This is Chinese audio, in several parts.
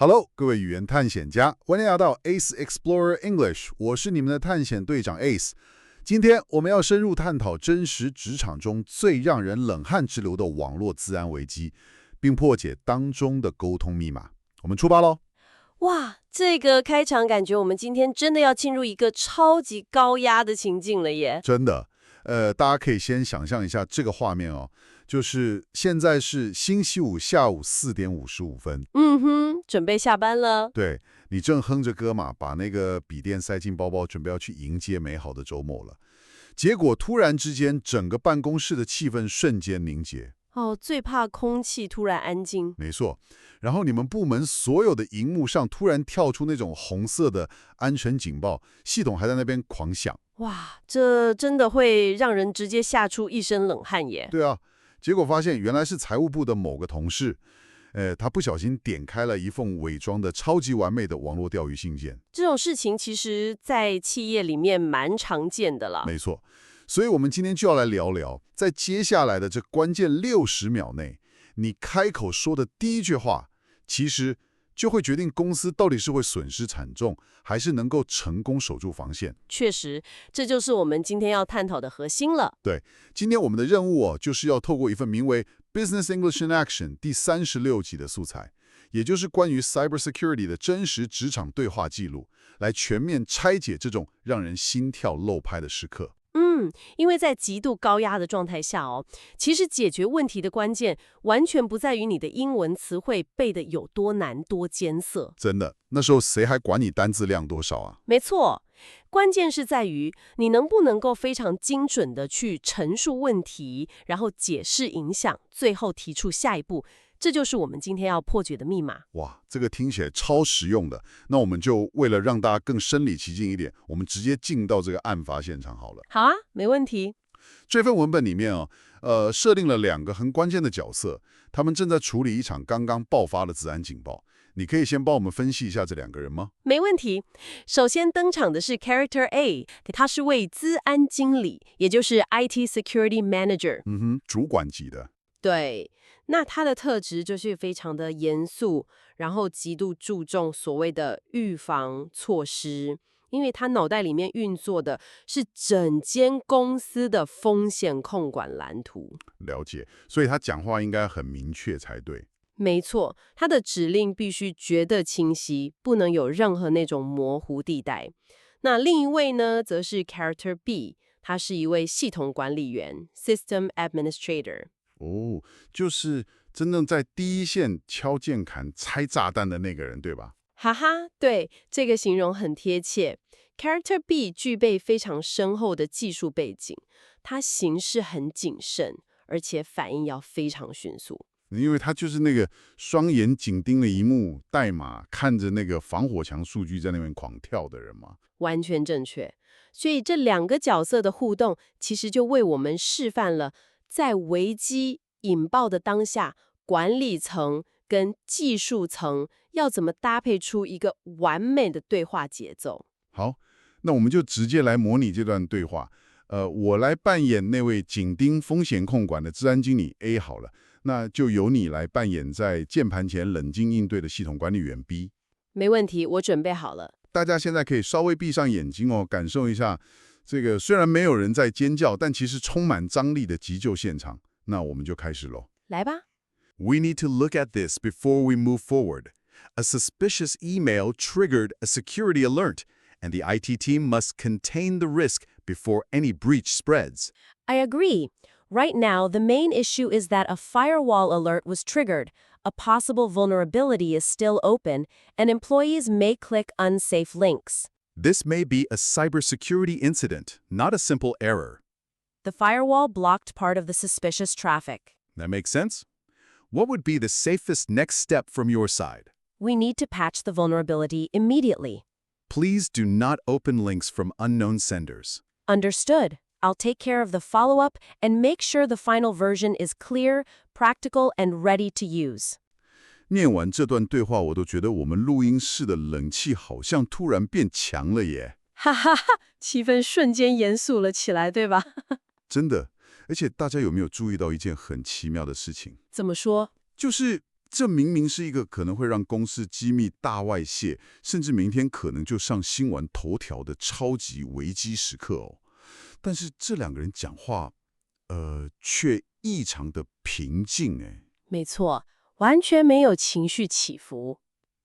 Hello，各位语言探险家，欢迎来到 Ace Explorer English， 我是你们的探险队长 Ace。今天我们要深入探讨真实职场中最让人冷汗直流的网络资安危机，并破解当中的沟通密码。我们出发喽！哇，这个开场感觉我们今天真的要进入一个超级高压的情境了耶！真的，大家可以先想象一下这个画面哦，就是现在是星期五下午4:55。准备下班了。对，你正哼着歌嘛，把那个笔电塞进包包，准备要去迎接美好的周末了。结果突然之间，整个办公室的气氛瞬间凝结。哦，最怕空气突然安静。没错，然后你们部门所有的荧幕上突然跳出那种红色的安全警报，系统还在那边狂响。哇，这真的会让人直接吓出一身冷汗耶。对啊，结果发现原来是财务部的某个同事，他不小心点开了一封伪装的超级完美的网络钓鱼信件。这种事情其实在企业里面蛮常见的了。没错，所以我们今天就要来聊聊，在接下来的这关键60秒内，你开口说的第一句话，其实就会决定公司到底是会损失惨重，还是能够成功守住防线。确实，这就是我们今天要探讨的核心了。对，今天我们的任务就是要透过一份名为《Business English in Action》第36集的素材，也就是关于 cybersecurity 的真实职场对话记录，来全面拆解这种让人心跳漏拍的时刻。因为在极度高压的状态下其实解决问题的关键完全不在于你的英文词汇背得有多难多艰涩。真的，那时候谁还管你单字量多少啊？没错，关键是在于你能不能够非常精准地去陈述问题，然后解释影响，最后提出下一步。这就是我们今天要破解的密码。哇，这个听起来超实用的。那我们就为了让大家更身临其境一点，我们直接进到这个案发现场好了。好啊，没问题。这份文本里面设定了2个很关键的角色，他们正在处理一场刚刚爆发的资安警报。你可以先帮我们分析一下这2个人吗？没问题。首先登场的是 Character A， 他是位资安经理，也就是 IT Security Manager。主管级的。对，那他的特质就是非常的严肃，然后极度注重所谓的预防措施，因为他脑袋里面运作的是整间公司的风险控管蓝图。了解，所以他讲话应该很明确才对。没错，他的指令必须绝对清晰，不能有任何那种模糊地带。那另一位呢，则是 Character B， 他是一位系统管理员 （System Administrator）。就是真正在第一线敲键盘、拆炸弹的那个人，对吧？哈哈，对，这个形容很贴切。Character B 具备非常深厚的技术背景，他行事很谨慎，而且反应要非常迅速。因为他就是那个双眼紧盯了一幕代码，看着那个防火墙数据在那边狂跳的人嘛。完全正确。所以这2个角色的互动，其实就为我们示范了在危机引爆的当下，管理层跟技术层要怎么搭配出一个完美的对话节奏。好，那我们就直接来模拟这段对话。我来扮演那位紧盯风险控管的治安经理 A 好了，那就由你来扮演在键盘前冷静应对的系统管理员 B。没问题，我准备好了。大家现在可以稍微闭上眼睛感受一下这个虽然没有人在尖叫，但其实充满张力的急救现场。那我们就开始咯。来吧。We need to look at this before we move forward. A suspicious email triggered a security alert, and the IT team must contain the risk before any breach spreads. I agree. Right now, the main issue is that a firewall alert was triggered. A possible vulnerability is still open, and employees may click unsafe links. This may be a cybersecurity incident, not a simple error. The firewall blocked part of the suspicious traffic. That makes sense? What would be the safest next step from your side? We need to patch the vulnerability immediately. Please do not open links from unknown senders. Understood. I'll take care of the follow-up and make sure the final version is clear, practical, and ready to use. 念完这段对话，我都觉得我们录音室的冷气好像突然变强了耶。哈哈哈，气氛瞬间严肃了起来，对吧？真的，而且大家有没有注意到一件很奇妙的事情？怎么说？就是这明明是一个可能会让公司机密大外泄，甚至明天可能就上新闻头条的超级危机时刻哦。但是这两个人讲话，却异常的平静哎。没错，完全没有情绪起伏。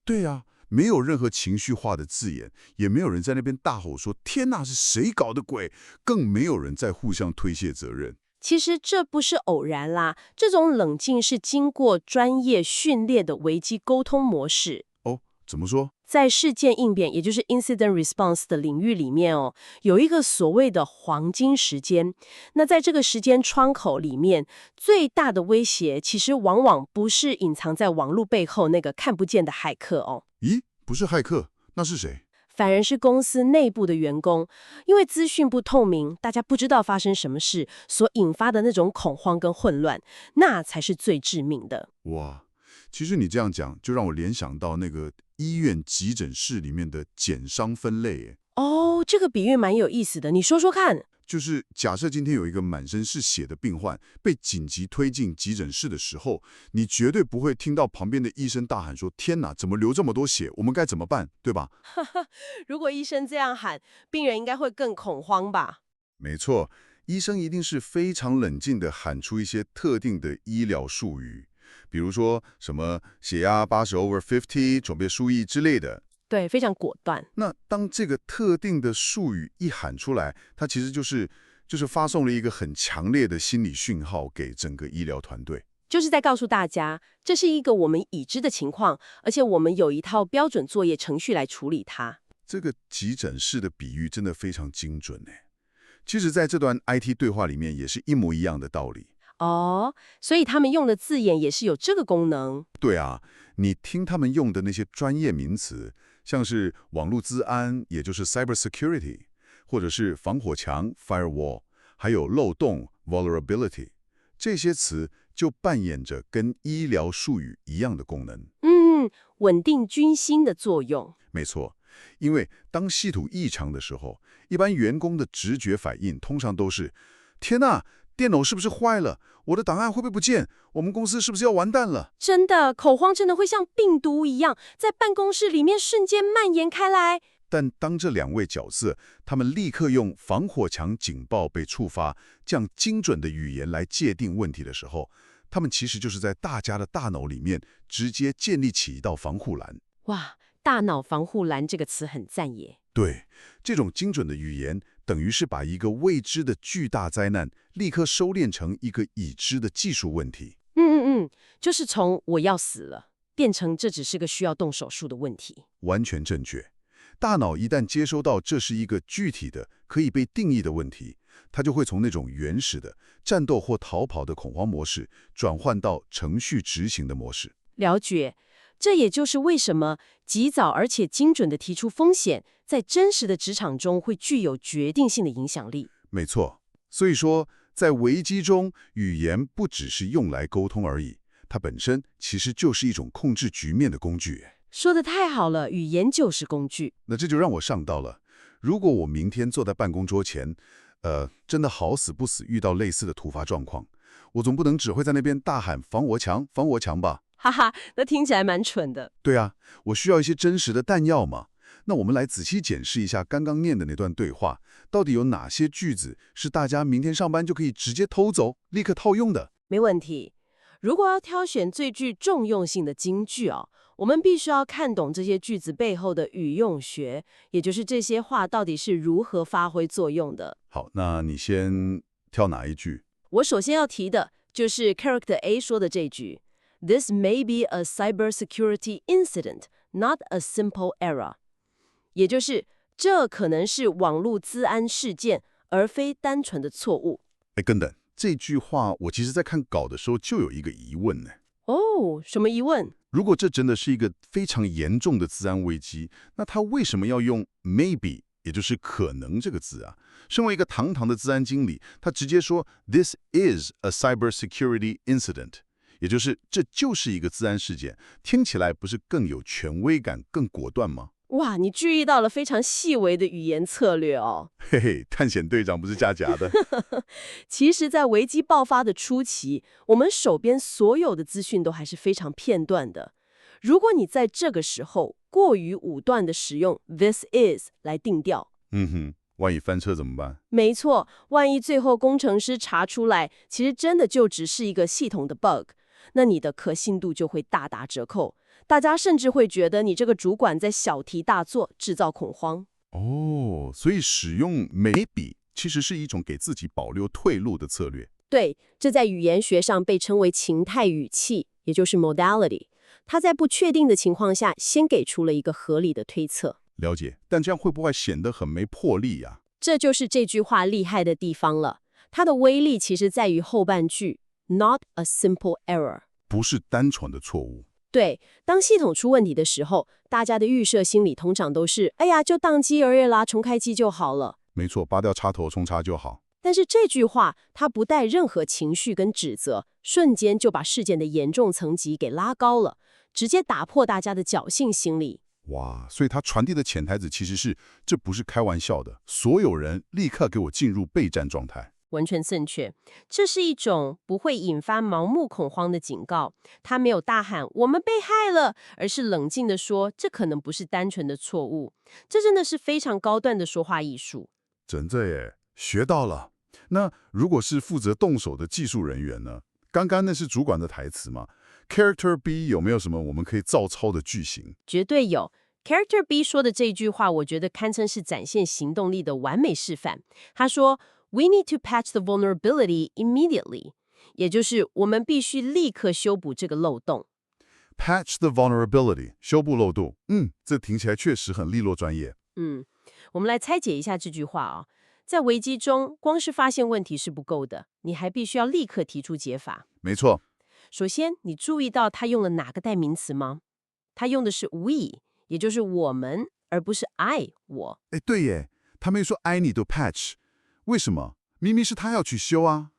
对啊，没有任何情绪化的字眼，也没有人在那边大吼说"天哪，是谁搞的鬼"，更没有人在互相推卸责任。其实这不是偶然啦，这种冷静是经过专业训练的危机沟通模式。哦，怎么说？在事件应变，也就是 incident response 的领域里面哦，有一个所谓的黄金时间。那在这个时间窗口里面，最大的威胁其实往往不是隐藏在网络背后那个看不见的骇客哦，咦，不是骇客，那是谁？反而是公司内部的员工，因为资讯不透明，大家不知道发生什么事，所引发的那种恐慌跟混乱，那才是最致命的。哇，其实你这样讲，就让我联想到那个医院急诊室里面的减伤分类耶。哦，这个比喻蛮有意思的，你说说看。就是假设今天有一个满身是血的病患被紧急推进急诊室的时候，你绝对不会听到旁边的医生大喊说"天哪，怎么流这么多血？我们该怎么办？"对吧？如果医生这样喊，病人应该会更恐慌吧？没错，医生一定是非常冷静地喊出一些特定的医疗术语，比如说什么血压80/50，准备输液之类的。对，非常果断。那当这个特定的术语一喊出来，它其实就是发送了一个很强烈的心理讯号给整个医疗团队。就是在告诉大家，这是一个我们已知的情况，而且我们有一套标准作业程序来处理它。这个急诊室的比喻真的非常精准呢。其实，在这段 IT 对话里面，也是一模一样的道理。哦，所以他们用的字眼也是有这个功能。对啊，你听他们用的那些专业名词，像是网络资安，也就是 cybersecurity， 或者是防火墙 firewall， 还有漏洞 vulnerability， 这些词就扮演着跟医疗术语一样的功能。稳定军心的作用。没错，因为当系统异常的时候，一般员工的直觉反应通常都是"天哪，电脑是不是坏了？我的档案会不会不见？我们公司是不是要完蛋了？"真的，恐慌真的会像病毒一样，在办公室里面瞬间蔓延开来。但当这两位角色，他们立刻用防火墙警报被触发这样精准的语言来界定问题的时候，他们其实就是在大家的大脑里面直接建立起一道防护栏。哇，大脑防护栏这个词很赞耶。对，这种精准的语言，等于是把一个未知的巨大灾难，立刻收敛成一个已知的技术问题。就是从我要死了，变成这只是个需要动手术的问题。完全正确。大脑一旦接收到这是一个具体的、可以被定义的问题，它就会从那种原始的战斗或逃跑的恐慌模式，转换到程序执行的模式。了解，这也就是为什么及早而且精准地提出风险，在真实的职场中会具有决定性的影响力。没错，所以说，在危机中，语言不只是用来沟通而已，它本身其实就是一种控制局面的工具。说得太好了，语言就是工具。那这就让我想到了，如果我明天坐在办公桌前，真的好死不死遇到类似的突发状况，我总不能只会在那边大喊防火墙，防火墙吧？哈哈，那听起来蛮蠢的。对啊，我需要一些真实的弹药嘛。那我们来仔细检视一下刚刚念的那段对话，到底有哪些句子是大家明天上班就可以直接偷走、立刻套用的？没问题。如果要挑选最具重用性的金句我们必须要看懂这些句子背后的语用学，也就是这些话到底是如何发挥作用的。好，那你先挑哪一句？我首先要提的就是 Character A 说的这句 "This may be a cybersecurity incident, not a simple error"， 也就是这可能是网络资安事件，而非单纯的错误。等等，这句话我其实在看稿的时候就有一个疑问呢。哦，什么疑问？如果这真的是一个非常严重的资安危机，那他为什么要用 maybe， 也就是可能这个字啊？身为一个堂堂的资安经理，他直接说 This is a cybersecurity incident， 也就是这就是一个资安事件，听起来不是更有权威感、更果断吗？哇，你注意到了非常细微的语言策略哦。嘿嘿，探险队长不是假假的。其实，在危机爆发的初期，我们手边所有的资讯都还是非常片段的。如果你在这个时候过于武断的使用 "this is" 来定调，万一翻车怎么办？没错，万一最后工程师查出来，其实真的就只是一个系统的 bug，那你的可信度就会大打折扣。大家甚至会觉得你这个主管在小题大做，制造恐慌。哦，所以使用 maybe 其实是一种给自己保留退路的策略。对，这在语言学上被称为情态语气，也就是 modality。它在不确定的情况下，先给出了一个合理的推测。了解，但这样会不会显得很没魄力呀？这就是这句话厉害的地方了。它的威力其实在于后半句 "not a simple error"。不是单纯的错误。对，当系统出问题的时候，大家的预设心理通常都是“哎呀，就当机而已啦，重开机就好了”。没错，拔掉插头重插就好。但是这句话它不带任何情绪跟指责，瞬间就把事件的严重层级给拉高了，直接打破大家的侥幸心理。哇，所以它传递的潜台词其实是，这不是开玩笑的，所有人立刻给我进入备战状态。完全正确，这是一种不会引发盲目恐慌的警告。他没有大喊“我们被害了”，而是冷静地说：“这可能不是单纯的错误。”这真的是非常高段的说话艺术。真的耶，学到了。那如果是负责动手的技术人员呢？刚刚那是主管的台词吗？ Character B 有没有什么我们可以照抄的句型？绝对有。Character B 说的这句话，我觉得堪称是展现行动力的完美示范。他说：“We need to patch the vulnerability immediately”，也就是我们必须立刻修补这个漏洞。Patch the vulnerability， 修补漏洞。这听起来确实很利落专业。我们来拆解一下这句话啊。在危机中，光是发现问题是不够的，你还必须要立刻提出解法。没错。首先，你注意到他用了哪个代名词吗？他用的是 we， 也就是我们，而不是 I 我。哎，对耶，他没说 I need to patch， 为什么？明明是他要去修啊。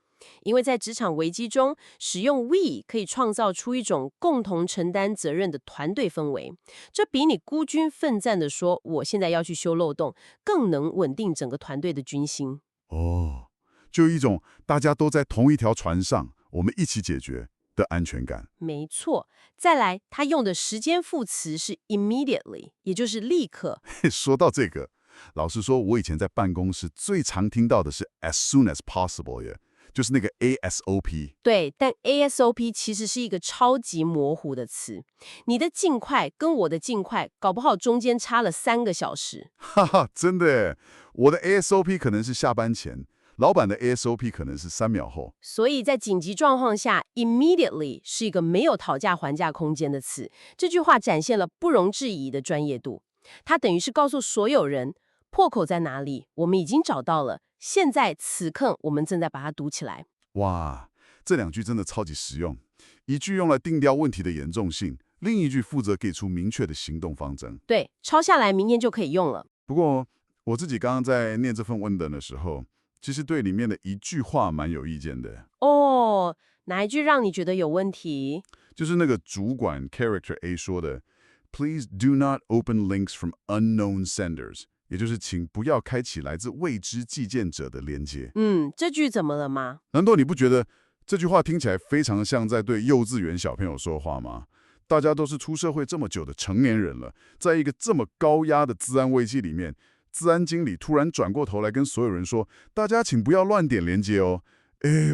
因为在职场危机中，使用 we 可以创造出一种共同承担责任的团队氛围，这比你孤军奋战地说我现在要去修漏洞，更能稳定整个团队的军心。哦，就一种大家都在同一条船上，我们一起解决的安全感。没错，再来，他用的时间副词是 immediately， 也就是立刻。说到这个，老实说，我以前在办公室最常听到的是 as soon as possible 耶。就是那个 ASOP。对，但 ASOP 其实是一个超级模糊的词。你的尽快跟我的尽快，搞不好中间差了3个小时。哈哈，真的耶，我的 ASOP 可能是下班前，老板的 ASOP 可能是3秒后。所以在紧急状况下 ，immediately 是一个没有讨价还价空间的词。这句话展现了不容置疑的专业度。它等于是告诉所有人，破口在哪里，我们已经找到了。现在此刻，我们正在把它堵起来。哇，这2句真的超级实用，一句用来定调问题的严重性，另一句负责给出明确的行动方针。对，抄下来，明天就可以用了。不过我自己刚刚在念这份文本的时候，其实对里面的一句话蛮有意见的。哦，哪一句让你觉得有问题？就是那个主管 Character A 说的 "Please do not open links from unknown senders"。也就是请不要开启来自未知寄件者的连接。这句怎么了吗？难道你不觉得这句话听起来非常像在对幼稚园小朋友说话吗？大家都是出社会这么久的成年人了，在一个这么高压的资安危机里面，资安经理突然转过头来跟所有人说：“大家请不要乱点连接哦。”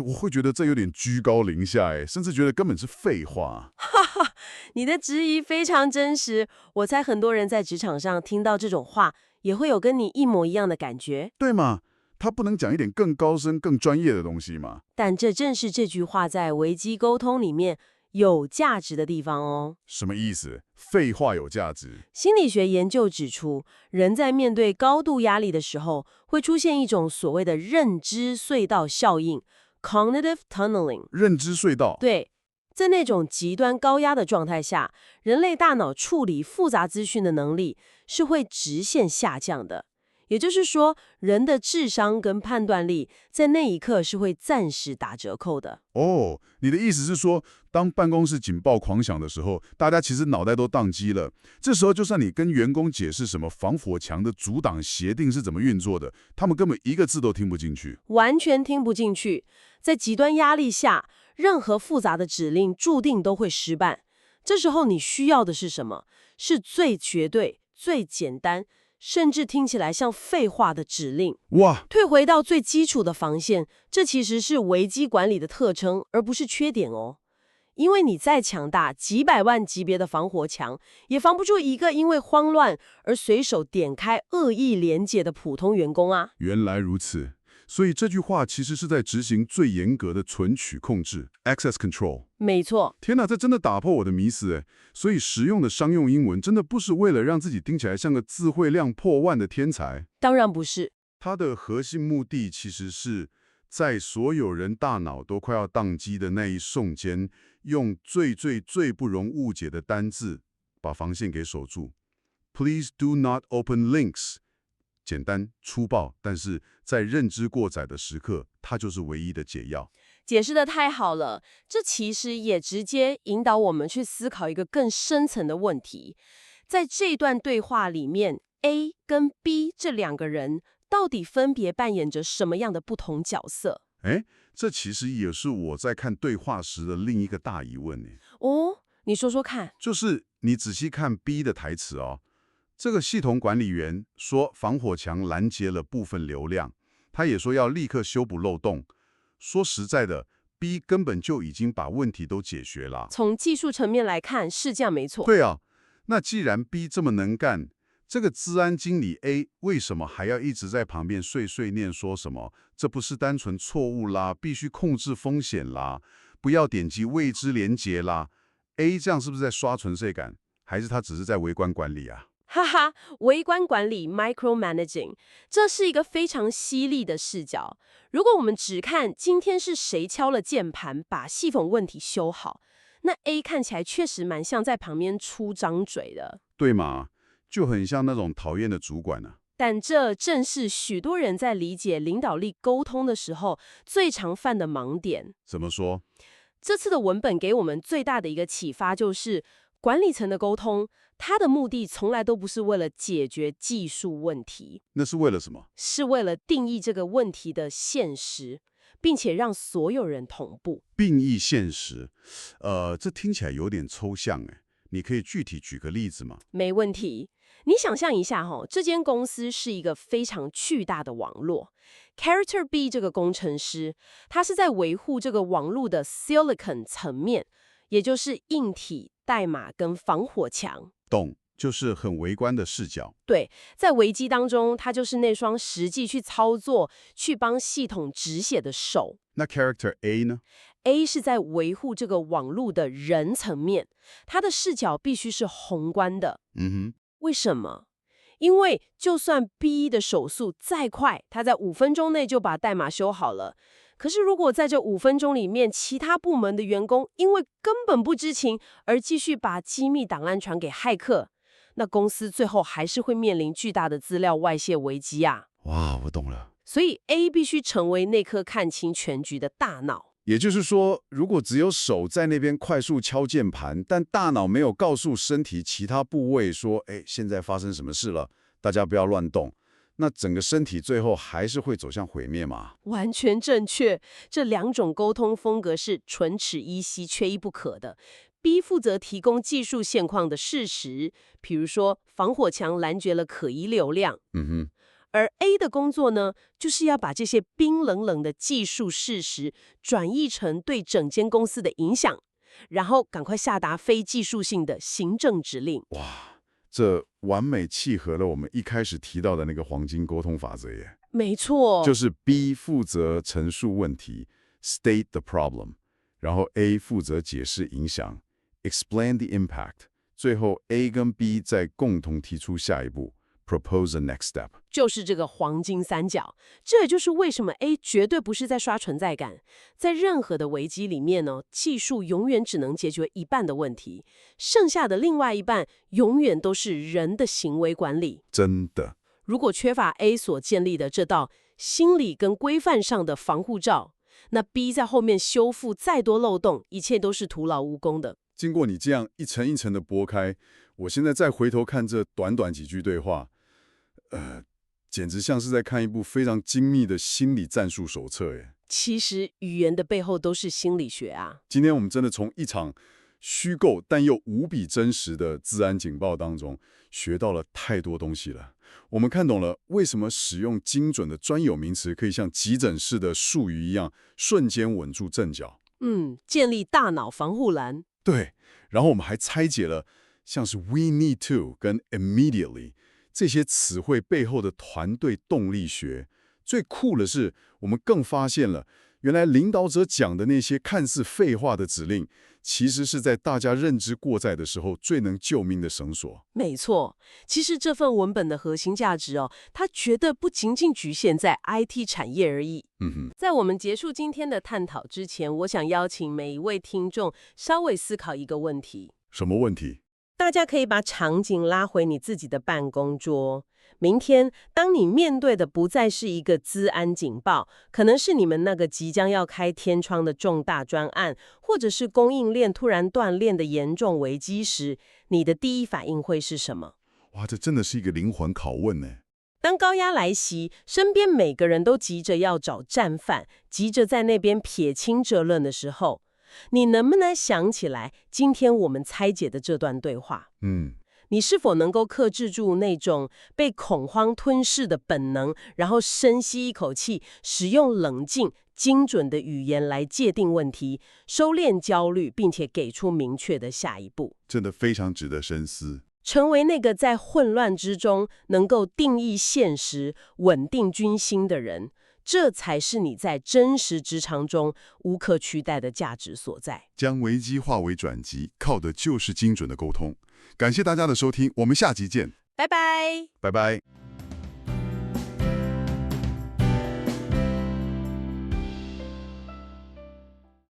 我会觉得这有点居高临下，甚至觉得根本是废话。哈哈，你的质疑非常真实。我猜很多人在职场上听到这种话，也会有跟你一模一样的感觉，对吗？他不能讲一点更高深、更专业的东西吗？但这正是这句话在危机沟通里面有价值的地方哦。什么意思？废话有价值？心理学研究指出，人在面对高度压力的时候，会出现一种所谓的认知隧道效应 （cognitive tunneling）。认知隧道？对。在那种极端高压的状态下，人类大脑处理复杂资讯的能力是会直线下降的。也就是说，人的智商跟判断力在那一刻是会暂时打折扣的。哦，你的意思是说，当办公室警报狂响的时候，大家其实脑袋都宕机了。这时候，就算你跟员工解释什么防火墙的阻挡协定是怎么运作的，他们根本一个字都听不进去。完全听不进去。在极端压力下，任何复杂的指令注定都会失败。这时候你需要的是什么？是最绝对、最简单，甚至听起来像废话的指令。哇，退回到最基础的防线，这其实是危机管理的特征，而不是缺点哦。因为你再强大，几百万级别的防火墙，也防不住一个因为慌乱而随手点开恶意连结的普通员工啊。原来如此。所以这句话其实是在执行最严格的存取控制 （access control）。没错。天哪，这真的打破我的迷思诶。所以实用的商用英文真的不是为了让自己听起来像个词汇量破万的天才。当然不是。它的核心目的其实是在所有人大脑都快要宕机的那一瞬间，用最不容误解的单字把防线给守住。Please do not open links。简单粗暴，但是在认知过载的时刻，它就是唯一的解药。解释得太好了，这其实也直接引导我们去思考一个更深层的问题。在这段对话里面 ，A 跟 B 这两个人到底分别扮演着什么样的不同角色？哎，这其实也是我在看对话时的另一个大疑问呢。哦，你说说看。就是你仔细看 B 的台词哦。这个系统管理员说防火墙拦截了部分流量，他也说要立刻修补漏洞。说实在的 ，B 根本就已经把问题都解决了。从技术层面来看是这样没错。对啊，那既然 B 这么能干，这个资安经理 A 为什么还要一直在旁边碎碎念说什么？这不是单纯错误啦，必须控制风险啦，不要点击未知连结啦。A 这样是不是在刷存在感？还是他只是在微观管理啊？哈哈，微观管理 （micromanaging） 这是一个非常犀利的视角。如果我们只看今天是谁敲了键盘把系统问题修好，那 A 看起来确实蛮像在旁边出张嘴的。对嘛，就很像那种讨厌的主管啊。但这正是许多人在理解领导力沟通的时候最常犯的盲点。怎么说？这次的文本给我们最大的一个启发就是，管理层的沟通，它的目的从来都不是为了解决技术问题，那是为了什么？是为了定义这个问题的现实，并且让所有人同步。定义现实，这听起来有点抽象哎，你可以具体举个例子吗？没问题。你想象一下这间公司是一个非常巨大的网络。Character B 这个工程师，他是在维护这个网络的 silicon 层面，也就是硬体、代码跟防火墙。懂，就是很微观的视角。对，在危机当中，他就是那双实际去操作、去帮系统止血的手。那 character A 呢？ A 是在维护这个网络的人层面，他的视角必须是宏观的。嗯哼。为什么？因为就算 B 的手速再快，他在5分钟内就把代码修好了。可是如果在这5分钟里面，其他部门的员工因为根本不知情而继续把机密档案传给骇客，那公司最后还是会面临巨大的资料外泄危机啊！哇，我懂了。所以 A 必须成为那颗看清全局的大脑。也就是说，如果只有手在那边快速敲键盘，但大脑没有告诉身体其他部位说：“哎，现在发生什么事了？大家不要乱动。”那整个身体最后还是会走向毁灭嘛？完全正确，这两种沟通风格是唇齿依稀、缺一不可的。B 负责提供技术现况的事实，比如说防火墙拦截了可疑流量。而 A 的工作呢，就是要把这些冰冷冷的技术事实转译成对整间公司的影响，然后赶快下达非技术性的行政指令。哇，这完美契合了我们一开始提到的那个黄金沟通法则耶。没错，就是 B 负责陈述问题 （state the problem），然后 A 负责解释影响 （explain the impact），最后 A 跟 B 再共同提出下一步。Propose the next step， 就是这个黄金三角。这也就是为什么 A 绝对不是在刷存在感。在任何的危机里面呢，技术永远只能解决一半的问题，剩下的另外一半永远都是人的行为管理。真的。如果缺乏 A 所建立的这道心理跟规范上的防护罩，那 B 在后面修复再多漏洞，一切都是徒劳无功的。经过你这样一层一层的剥开，我现在再回头看这短短几句对话，简直像是在看一部非常精密的心理战术手册耶。其实语言的背后都是心理学啊。今天我们真的从一场虚构但又无比真实的治安警报当中学到了太多东西了。我们看懂了为什么使用精准的专有名词可以像急诊室的术语一样瞬间稳住阵脚。建立大脑防护栏。对，然后我们还拆解了像是 we need to 跟 immediately 这些词汇背后的团队动力学。最酷的是，我们更发现了原来领导者讲的那些看似废话的指令，其实是在大家认知过载的时候最能救命的绳索。没错，其实这份文本的核心价值它绝对不仅仅局限在 IT 产业而已。在我们结束今天的探讨之前，我想邀请每一位听众稍微思考一个问题。什么问题？大家可以把场景拉回你自己的办公桌。明天，当你面对的不再是一个资安警报，可能是你们那个即将要开天窗的重大专案，或者是供应链突然断裂的严重危机时，你的第一反应会是什么？哇，这真的是一个灵魂拷问呢。当高压来袭，身边每个人都急着要找战犯，急着在那边撇清责任的时候，你能不能想起来今天我们拆解的这段对话？你是否能够克制住那种被恐慌吞噬的本能，然后深吸一口气，使用冷静、精准的语言来界定问题，收敛焦虑，并且给出明确的下一步？真的非常值得深思。成为那个在混乱之中能够定义现实、稳定军心的人，这才是你在真实职场中无可取代的价值所在。将危机化为转机，靠的就是精准的沟通。感谢大家的收听，我们下集见。拜拜。拜拜。